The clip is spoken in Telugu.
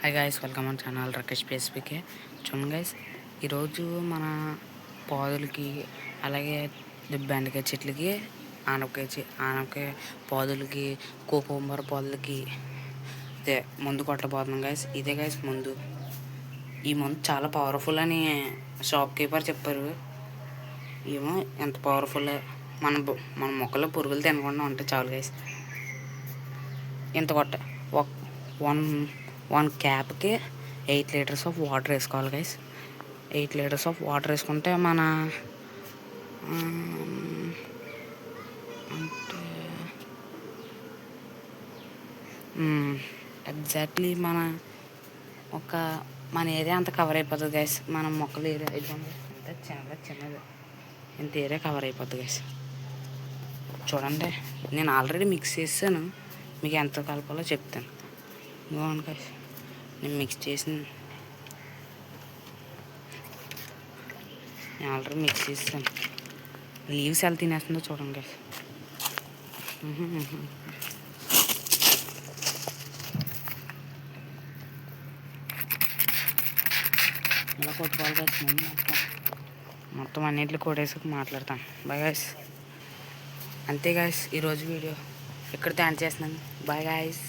Hi guys, welcome on channel Rakesh పేస్పీకే. చూడండి గాయస్, ఈరోజు మన పాదులకి అలాగే బెండకాయ చెట్లకి ఆనపకాయ పాదులకి కోకోంబర పాదులకి ఇదే మందు కొట్టబోతున్నాం గాయస్. ఇదే గాయస్ మందు. ఈ మందు చాలా పవర్ఫుల్ అని షాప్ కీపర్ చెప్పారు. ఏమో ఎంత పవర్ఫుల్. మన మొక్కల్లో పురుగులు తినకుండా ఉంటే చాలు గాయస్. ఇంత కొట్ట వన్ క్యాప్కి 8 లీటర్స్ ఆఫ్ వాటర్ వేసుకోవాలి గైస్. 8 లీటర్స్ ఆఫ్ వాటర్ వేసుకుంటే మన అంటే ఎగ్జాక్ట్లీ మన ఏరియా అంతా కవర్ అయిపోతుంది గైస్. మన మొక్కలు ఏరియా అంటే చిన్నది ఇంత ఏరియా కవర్ అయిపోతుంది గైస్. చూడండి, నేను ఆల్రెడీ మిక్స్ చేశాను. మీకు ఎంత కలపాలో చెప్తాను. బాగుంది గైస్, నేను ఆల్రెడీ మిక్స్ చేస్తాను. లీవ్స్ ఎలా తినేస్తుందో చూడండి గైస్. ఇలా కొట్టుకోవాలి గైస్. మొత్తం అన్నింటిలో కొట్టేసి మాట్లాడతాను. Bye guys. అంతే గైస్, ఈరోజు వీడియో ఇక్కడ థ్యాంక్ చేస్తున్నాను. Bye guys.